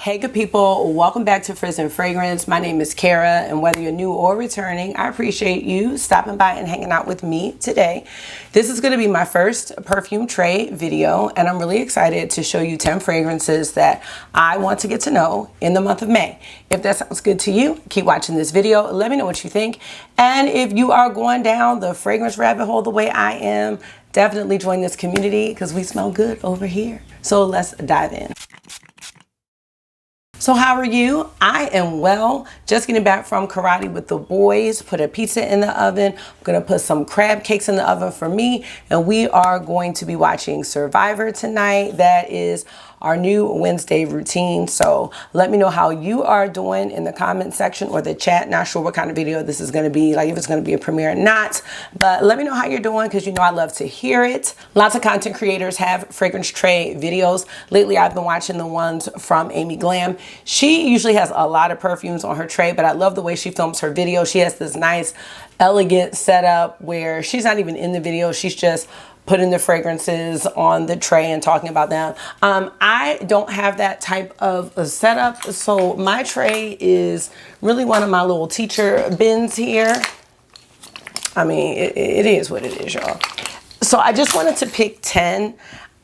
Hey good people, welcome back to Frizz and Fragrance. My name is Cara, and whether you're new or returning, I appreciate you stopping by and hanging out with me today. This is going to be my first perfume tray video, and I'm really excited to show you 10 fragrances that I want to get to know in the month of May. If that sounds good to you, keep watching this video. Let me know what you think. And if you are going down the fragrance rabbit hole the way I am, definitely join this community because we smell good over here. So let's dive in. So how are you? I am well. Just getting back from karate with the boys. Put a pizza in the oven. I'm gonna put some crab cakes in the oven for me. And we are going to be watching Survivor tonight. That is our new Wednesday routine. So let me know how you are doing in the comment section or the chat. Not sure what kind of video this is gonna be, like if it's gonna be a premiere or not, but let me know how you're doing because you know I love to hear it. Lots of content creators have fragrance tray videos. Lately I've been watching the ones from Amy Glam. She usually has a lot of perfumes on her tray, but I love the way she films her video. She has this nice, elegant setup where she's not even in the video. She's just putting the fragrances on the tray and talking about them. I don't have that type of a setup, so my tray is really one of my little teacher bins here. I mean, it is what it is, y'all. So I just wanted to pick 10.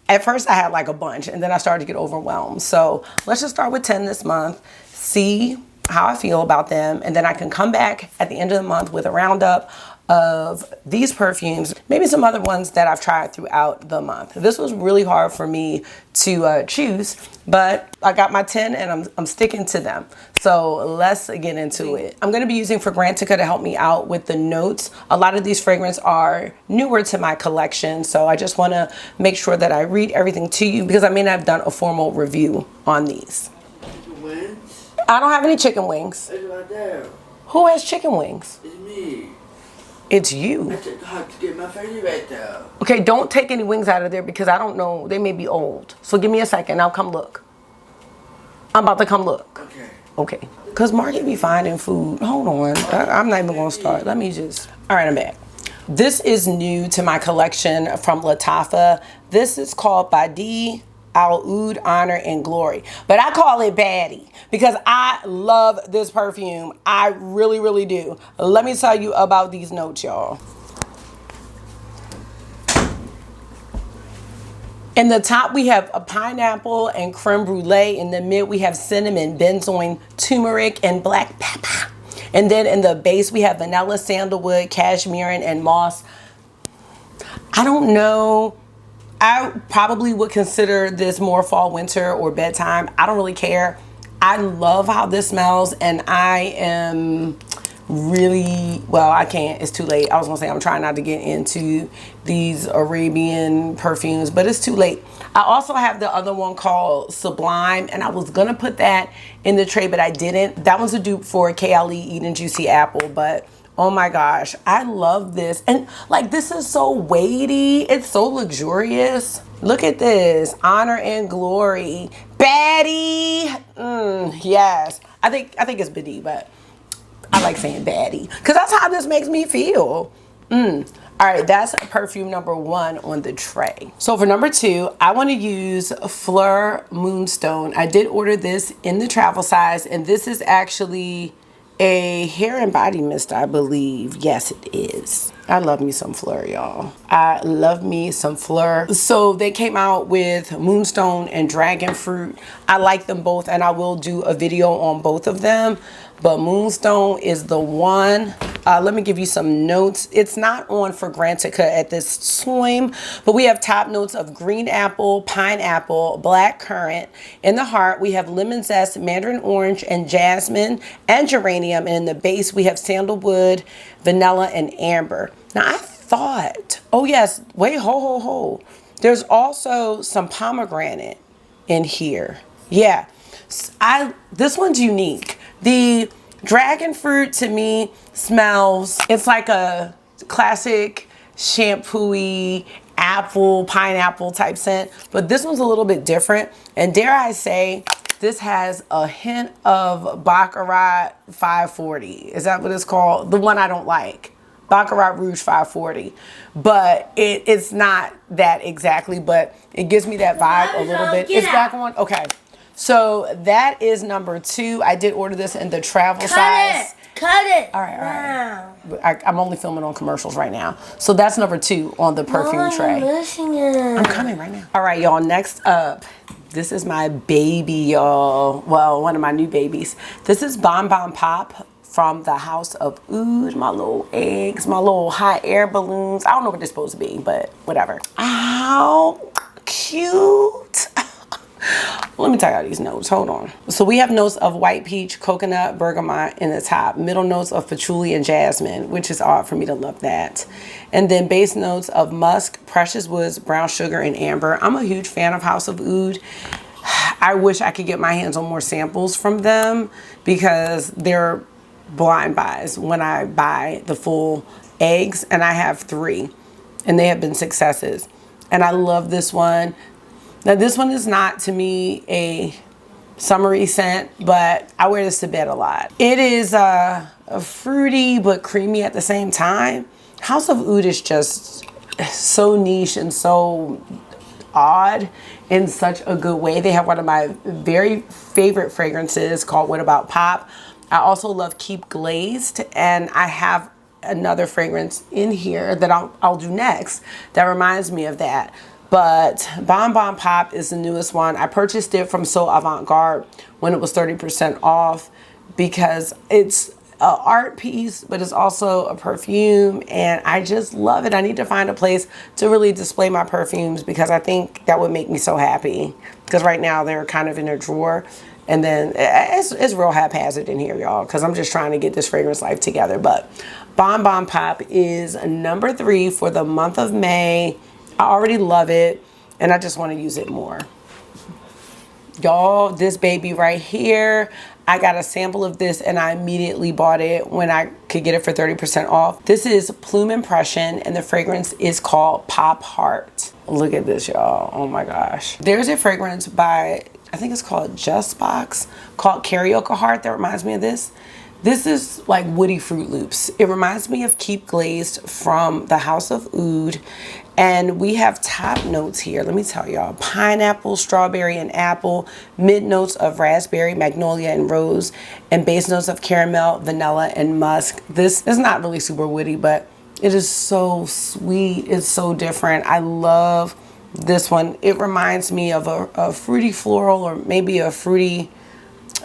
At first I had like a bunch and then I started to get overwhelmed. So let's just start with 10 this month, see how I feel about them, and then I can come back at the end of the month with a roundup of these perfumes, maybe some other ones that I've tried throughout the month. This was really hard for me to choose, but I got my 10 and I'm sticking to them. So let's get into it. I'm gonna be using Fragrantica to help me out with the notes. A lot of these fragrances are newer to my collection, so I just wanna make sure that I read everything to you because I may not have done a formal review on these. Chicken wings? I don't have any chicken wings. It's right there. Who has chicken wings? It's me. It's you. I took hard to get my face right there. Okay, don't take any wings out of there because I don't know. They may be old. So give me a second. I'll come look. I'm about to come look. Okay. Okay. Because Marky be finding food. Hold on. I'm not even going to start. Let me just. All right, I'm back. This is new to my collection from Natasha. This is called Badi Al Oud Honor and Glory, but I call it Baddie because I love this perfume. I really, really do. Let me tell you about these notes, y'all. In the top, we have a pineapple and creme brulee. In the mid, we have cinnamon, benzoin, turmeric, and black pepper. And then in the base, we have vanilla, sandalwood, cashmere, and moss. I don't know. I probably would consider this more fall, winter, or bedtime. I don't really care. I love how this smells, and I am really, well, I can't. It's too late. I was gonna say I'm trying not to get into these Arabian perfumes, but it's too late. I also have the other one called Sublime, and I was gonna put that in the tray, but I didn't. That one's a dupe for KLE Eden Juicy Apple, but oh my gosh, I love this. And like, this is so weighty. It's so luxurious. Look at this, Honor and Glory. Baddie, yes. I think it's Badi, but I like saying Baddie because that's how this makes me feel. All right, that's perfume number 1 on the tray. So for number 2, I want to use Flur Moonstone. I did order this in the travel size, and this is actually a hair and body mist, I believe. Yes, it is. I love me some Flur, y'all. I love me some Flur. So they came out with Moonstone and Dragon Fruit. I like them both, and I will do a video on both of them. But Moonstone is the one. Let me give you some notes. It's not on Fragrantica at this time, but we have top notes of green apple, pineapple, black currant. In the heart, we have lemon zest, mandarin orange, and jasmine, and geranium. And in the base, we have sandalwood, vanilla, and amber. Now, I thought, oh yes, wait, ho. There's also some pomegranate in here. Yeah, this one's unique. The dragon fruit to me smells, it's like a classic shampoo-y apple, pineapple type scent, but this one's a little bit different. And dare I say, this has a hint of Baccarat 540. Is that what it's called? The one I don't like. Baccarat Rouge 540. But it's not that exactly, but it gives me that vibe a little bit. It's back on? Okay. So that is number 2. I did order this in the travel size. Cut it. All right. I'm only filming on commercials right now. So that's number 2 on the perfume tray. I'm missing it. I'm coming right now. All right, y'all. Next up, this is my baby, y'all. Well, one of my new babies. This is Bon Bon Pop from the House of Oud. My little eggs, my little hot air balloons. I don't know what they're supposed to be, but whatever. How cute. Let me tell y'all these notes. Hold on. So we have notes of white peach, coconut, bergamot in the top. Middle notes of patchouli and jasmine, which is odd for me to love that. And then base notes of musk, precious woods, brown sugar, and amber. I'm a huge fan of House of Oud. I wish I could get my hands on more samples from them because they're blind buys when I buy the full eggs, and I have 3 and they have been successes. And I love this one. Now this one is not to me a summery scent, but I wear this to bed a lot. It is a fruity but creamy at the same time. House of Oud is just so niche and so odd in such a good way. They have one of my very favorite fragrances called What About Pop. I also love Keep Glazed, and I have another fragrance in here that I'll do next that reminds me of that. But Bon Bon Pop is the newest one. I purchased it from So Avant-Garde when it was 30% off because it's an art piece, but it's also a perfume, and I just love it. I need to find a place to really display my perfumes because I think that would make me so happy, because right now they're kind of in a drawer, and then it's real haphazard in here, y'all, because I'm just trying to get this fragrance life together. But Bon Bon Pop is number 3 for the month of May. I already love it, and I just want to use it more. Y'all, this baby right here, I got a sample of this and I immediately bought it when I could get it for 30% off. This is Plume Impression, and the fragrance is called Pop Heart. Look at this, y'all. Oh my gosh. There's a fragrance by, I think it's called Just Box, called Karaoke Heart that reminds me of this. This is like woody Fruit Loops. It reminds me of Keep Glazed from the House of Oud. And we have top notes here. Let me tell y'all. Pineapple, strawberry, and apple. Mid notes of raspberry, magnolia, and rose. And base notes of caramel, vanilla, and musk. This is not really super woody, but it is so sweet. It's so different. I love this one. It reminds me of a fruity floral, or maybe a fruity,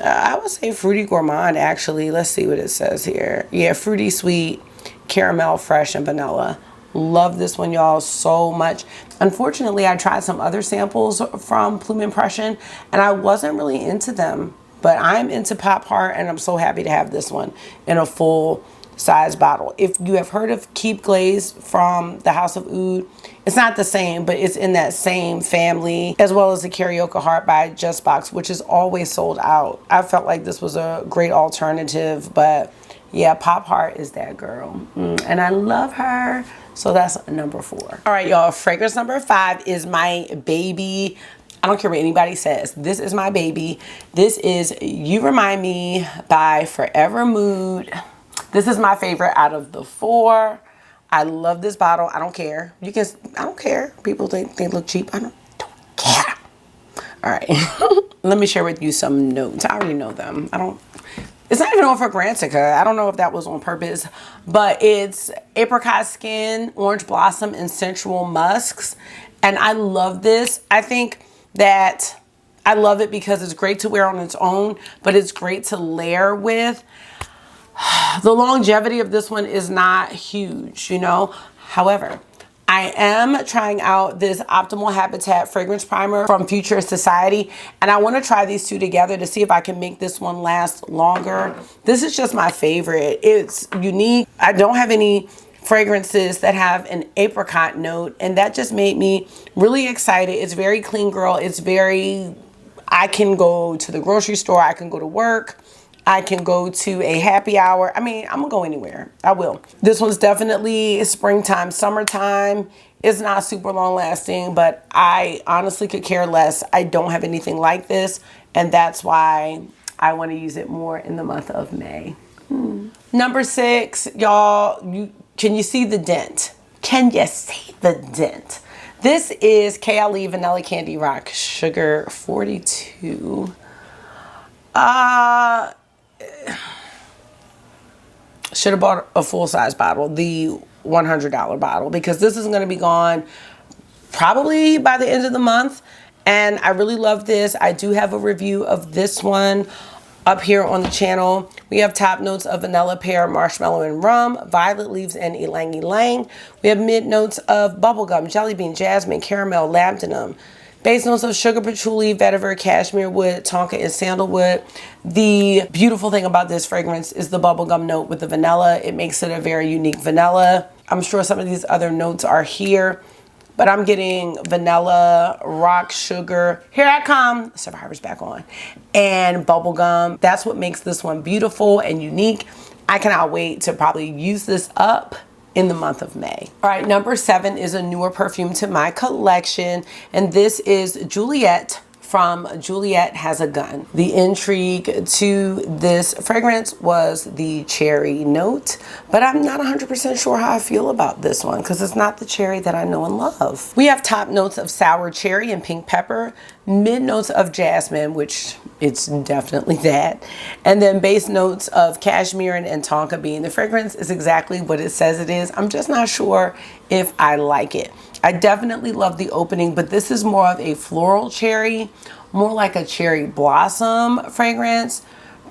I would say fruity gourmand, actually. Let's see what it says here. Yeah, fruity sweet, caramel, fresh, and vanilla. Love this one, y'all, so much. Unfortunately, I tried some other samples from Plume Impression, and I wasn't really into them. But I'm into Pop Heart, and I'm so happy to have this one in a full size bottle. If you have heard of Keep Glazed from the House of Oud, it's not the same, but it's in that same family, as well as the Karaoke Heart by Just Box, which is always sold out. I felt like this was a great alternative, but yeah, Pop Heart is that girl. And I love her. So that's number 4. All right, y'all, fragrance number 5 is my baby. I don't care what anybody says. This is my baby. This is You Remind Me by Forever Mood. This is my favorite out of the 4. I love this bottle. I don't care. I don't care. People think they look cheap. I don't care. All right. Let me share with you some notes. I already know them. It's not even on Fragrantica. I don't know if that was on purpose, but it's apricot skin, orange blossom, and sensual musks. And I love this. I think that I love it because it's great to wear on its own, but it's great to layer with. The longevity of this one is not huge, you know. However, I am trying out this Optimal Habitat fragrance primer from Future Society, and I want to try these two together to see if I can make this one last longer. This is just my favorite. It's unique. I don't have any fragrances that have an apricot note, and that just made me really excited. It's very clean, girl. It's very, I can go to the grocery store, I can go to work, I can go to a happy hour. I mean, I'm gonna go anywhere. I will. This one's definitely springtime, summertime. It's not super long lasting, but I honestly could care less. I don't have anything like this, and that's why I want to use it more in the month of May. Number 6, y'all, can you see the dent? Can you see the dent? This is KLE Vanilla Candy Rock Sugar 42. Should have bought a full-size bottle, the $100 bottle, because this is going to be gone probably by the end of the month. And I really love this. I do have a review of this one up here on the channel. We have top notes of vanilla, pear, marshmallow, and rum, violet leaves, and ylang ylang. We have mid notes of bubblegum, jelly bean, jasmine, caramel, labdanum. Base notes of sugar, patchouli, vetiver, cashmere wood, tonka, and sandalwood. The beautiful thing about this fragrance is the bubblegum note with the vanilla. It makes it a very unique vanilla. I'm sure some of these other notes are here, but I'm getting vanilla, rock sugar, here I come, Survivor's back on, and bubblegum. That's what makes this one beautiful and unique. I cannot wait to probably use this up in the month of May. All right, number 7 is a newer perfume to my collection, and this is Juliet from Juliet Has a Gun. The intrigue to this fragrance was the cherry note, but I'm not 100% sure how I feel about this one because it's not the cherry that I know and love. We have top notes of sour cherry and pink pepper, mid notes of jasmine, which it's definitely that, and then base notes of cashmere and tonka bean. The fragrance is exactly what it says it is. I'm just not sure if I like it. I definitely love the opening, but this is more of a floral cherry, more like a cherry blossom fragrance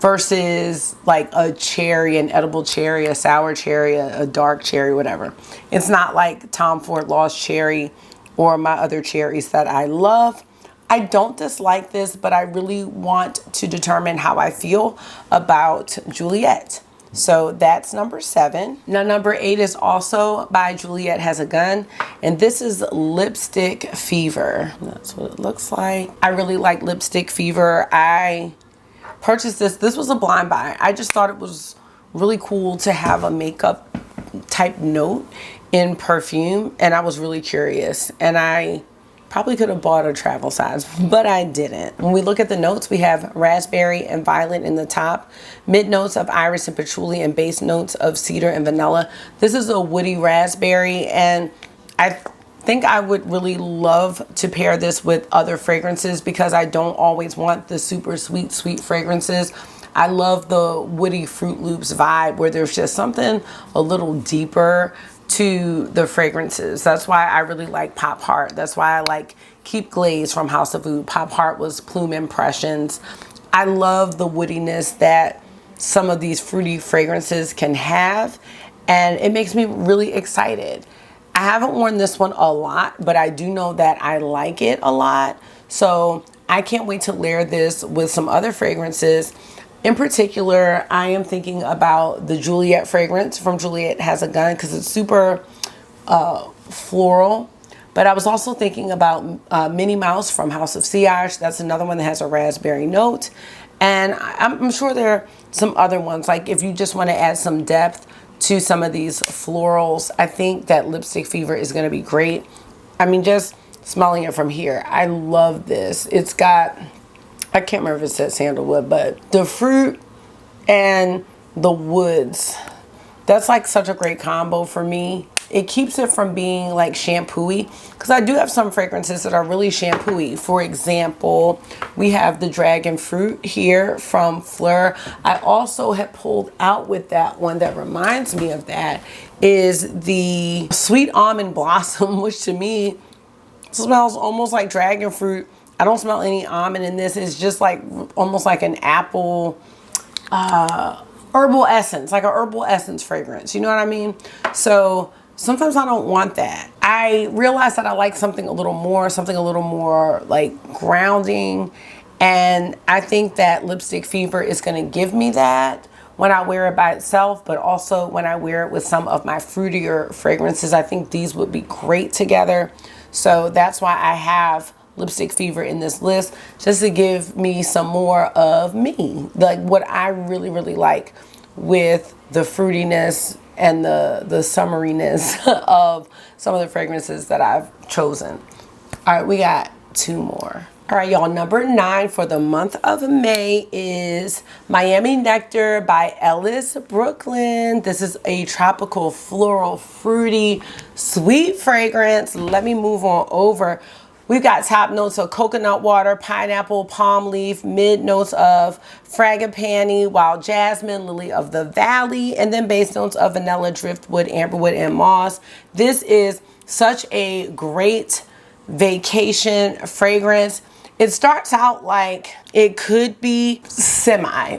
versus like a cherry, an edible cherry, a sour cherry, a dark cherry, whatever. It's not like Tom Ford Lost Cherry or my other cherries that I love. I don't dislike this, but I really want to determine how I feel about Juliet. So that's number 7. Now number 8 is also by Juliet Has a Gun, and this is Lipstick Fever. That's what it looks like. I really like Lipstick Fever. I purchased this. This was a blind buy. I just thought it was really cool to have a makeup type note in perfume, and I was really curious, and I probably could have bought a travel size, but I didn't. When we look at the notes, we have raspberry and violet in the top, mid notes of iris and patchouli, and base notes of cedar and vanilla. This is a woody raspberry, and I think I would really love to pair this with other fragrances because I don't always want the super sweet fragrances. I love the woody Fruit Loops vibe where there's just something a little deeper to the fragrances. That's why I really like Pop Heart. That's why I like Keep Glaze from House of Oud. Pop Heart was Plume Impressions. I love the woodiness that some of these fruity fragrances can have, and it makes me really excited. I haven't worn this one a lot, but I do know that I like it a lot. So I can't wait to layer this with some other fragrances. In particular, I am thinking about the Juliet fragrance from Juliet Has a Gun because it's super floral. But I was also thinking about Minnie Mouse from House of Sillage. That's another one that has a raspberry note. And I'm sure there are some other ones. Like if you just want to add some depth to some of these florals, I think that Lipstick Fever is going to be great. I mean, just smelling it from here, I love this. It's got, I can't remember if it said sandalwood, but the fruit and the woods, that's like such a great combo for me. It keeps it from being like shampoo-y, because I do have some fragrances that are really shampoo-y. For example, we have the dragon fruit here from Flur. I also have pulled out with that one that reminds me of that is the sweet almond blossom, which to me smells almost like dragon fruit. I don't smell any almond in this. It's just like almost like an apple herbal essence, like an herbal essence fragrance. You know what I mean? So sometimes I don't want that. I realize that I like something a little more like grounding. And I think that Lipstick Fever is going to give me that when I wear it by itself, but also when I wear it with some of my fruitier fragrances. I think these would be great together. So that's why I have Lipstick Fever in this list, just to give me some more of me, like what I really, really like with the fruitiness and the summeriness of some of the fragrances that I've chosen. All right, we got 2 more. All right, y'all, number 9 for the month of May is Miami Nectar by Ellis Brooklyn. This is a tropical, floral, fruity, sweet fragrance. Let me move on over. We've got top notes of coconut water, pineapple, palm leaf, mid notes of frangipani, wild jasmine, lily of the valley, and then base notes of vanilla, driftwood, amberwood, and moss. This is such a great vacation fragrance. It starts out like it could be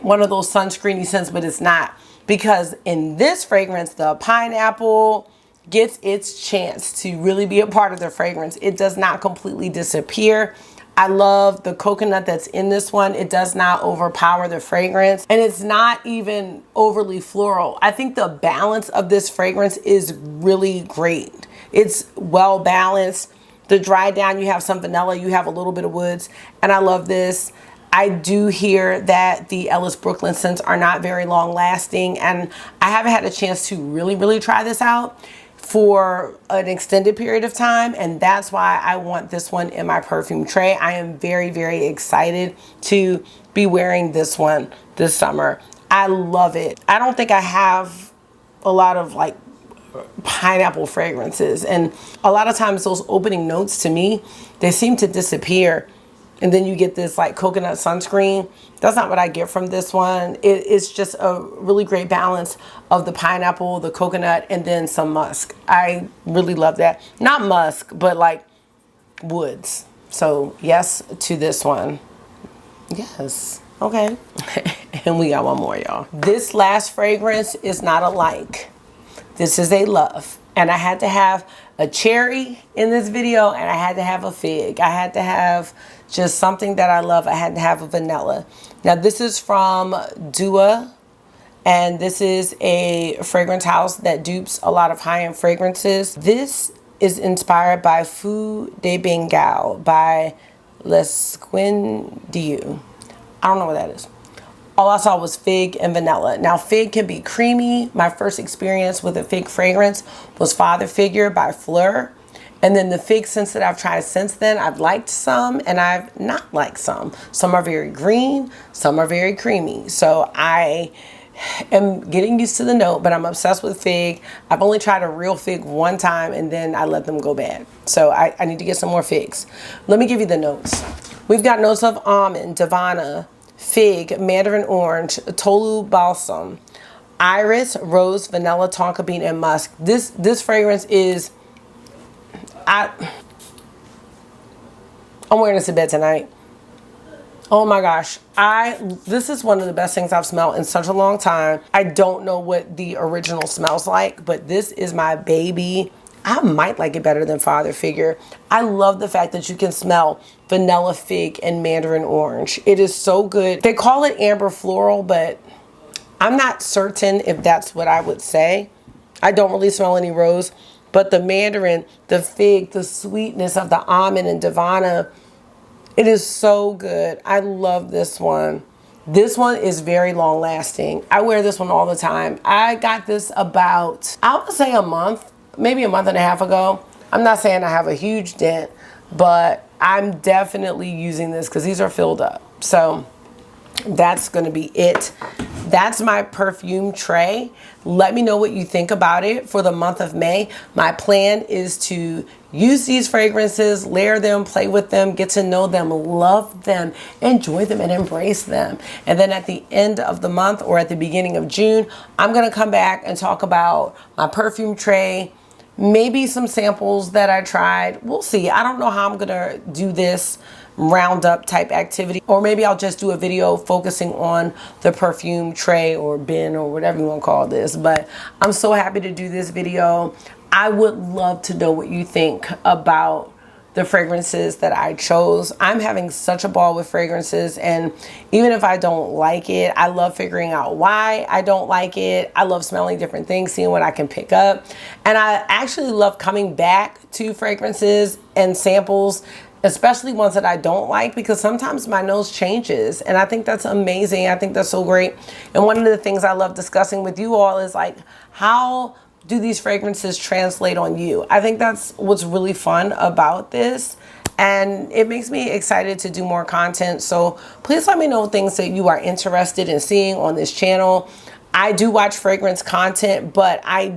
one of those sunscreeny scents, but it's not, because in this fragrance, the pineapple gets its chance to really be a part of the fragrance. It does not completely disappear. I love the coconut that's in this one. It does not overpower the fragrance, and it's not even overly floral. I think the balance of this fragrance is really great. It's well balanced. The dry down, you have some vanilla, you have a little bit of woods, and I love this. I do hear that the Ellis Brooklyn scents are not very long lasting, and I haven't had a chance to really try this out for an extended period of time, and that's why I want this one in my perfume tray. I am very excited to be wearing this one this summer. I love it. I don't think I have a lot of like pineapple fragrances, and a lot of times those opening notes to me, they seem to disappear, and then you get this like coconut sunscreen. That's not what I get from this one. It's just a really great balance of the pineapple, the coconut, and then some musk. I really love that. Not musk, but like woods. So yes to this one. Yes. Okay. And we got one more, y'all. This last fragrance is not a like. This is a love. And I had to have a cherry in this video, and I had to have a fig. I had to have just something that I love. I had to have a vanilla. Now this is from Dua, and this is a fragrance house that dupes a lot of high-end fragrances. This is inspired by Feu de Bengal by Lesquin Dieu. I don't know what that is. All I saw was fig and vanilla. Now fig can be creamy. My first experience with a fig fragrance was Father Figure by Flur. And then the fig scents that I've tried since then, I've liked some and I've not liked some. Some are very green, some are very creamy. So I am getting used to the note, but I'm obsessed with fig. I've only tried a real fig one time and then I let them go bad. So I need to get some more figs. Let me give you the notes. We've got notes of almond, Devana, fig, mandarin orange, tolu balsam, iris, rose, vanilla, tonka bean, and musk. This fragrance is, I'm wearing this to bed tonight. Oh my gosh. This is one of the best things I've smelled in such a long time. I don't know what the original smells like, but this is my baby. I might like it better than Father Figure. I love the fact that you can smell vanilla, fig, and mandarin orange. It is so good. They call it amber floral, but I'm not certain if that's what I would say. I don't really smell any rose, but the mandarin, the fig, the sweetness of the almond and Devana, it is so good. I love this one. This one is very long lasting. I wear this one all the time. I got this about, I would say a month, maybe a month and a half ago. I'm not saying I have a huge dent, but I'm definitely using this because these are filled up. So that's going to be it. That's my perfume tray. Let me know what you think about it for the month of May. My plan is to use these fragrances, layer them, play with them, get to know them, love them, enjoy them, and embrace them. And then at the end of the month or at the beginning of June, I'm going to come back and talk about my perfume tray, maybe some samples that I tried. We'll see. I don't know how I'm going to do this roundup type activity, or maybe I'll just do a video focusing on the perfume tray or bin or whatever you want to call this. But I'm so happy to do this video. I would love to know what you think about the fragrances that I chose. I'm having such a ball with fragrances, and even if I don't like it, I love figuring out why I don't like it. I love smelling different things, seeing what I can pick up, and I actually love coming back to fragrances and samples, especially ones that I don't like, because sometimes my nose changes, and I think that's amazing. I think that's so great. And one of the things I love discussing with you all is like, how do these fragrances translate on you? I think that's what's really fun about this, and it makes me excited to do more content. So please let me know things that you are interested in seeing on this channel. I do watch fragrance content, but I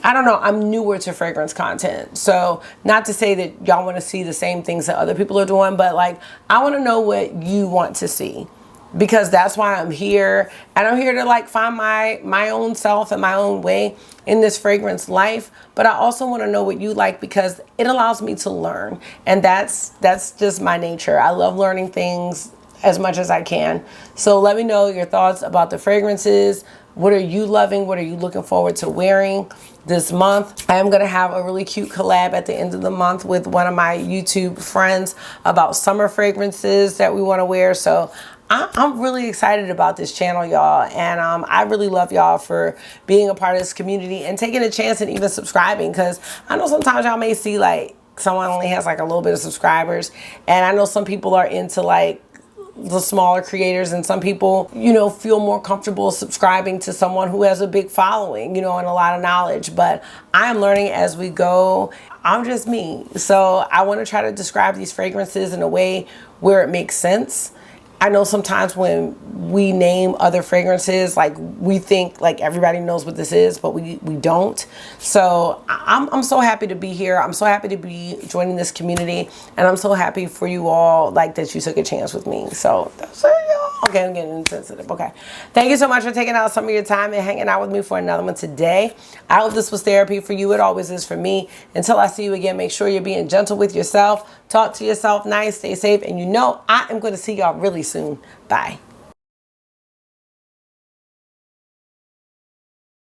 don't know, I'm newer to fragrance content. So not to say that y'all want to see the same things that other people are doing, but like, I want to know what you want to see, because that's why I'm here. And I'm here to like find my own self and my own way in this fragrance life. But I also want to know what you like, because it allows me to learn. And that's just my nature. I love learning things as much as I can. So let me know your thoughts about the fragrances. What are you loving? What are you looking forward to wearing this month? I am going to have a really cute collab at the end of the month with one of my YouTube friends about summer fragrances that we want to wear. So I'm really excited about this channel, y'all. And I really love y'all for being a part of this community and taking a chance and even subscribing. Because I know sometimes y'all may see like someone only has like a little bit of subscribers. And I know some people are into like the smaller creators, and some people, you know, feel more comfortable subscribing to someone who has a big following, you know, and a lot of knowledge. But I'm learning as we go. I'm just me. So I want to try to describe these fragrances in a way where it makes sense. I know sometimes when we name other fragrances, like we think like everybody knows what this is, but we don't. So I'm so happy to be here. I'm so happy to be joining this community, and I'm so happy for you all, like that you took a chance with me. So that's it, y'all. Okay, I'm getting insensitive. Okay. Thank you so much for taking out some of your time and hanging out with me for another one today. I hope this was therapy for you. It always is for me. Until I see you again, make sure you're being gentle with yourself. Talk to yourself nice, stay safe, and you know I am going to see y'all really soon. Bye.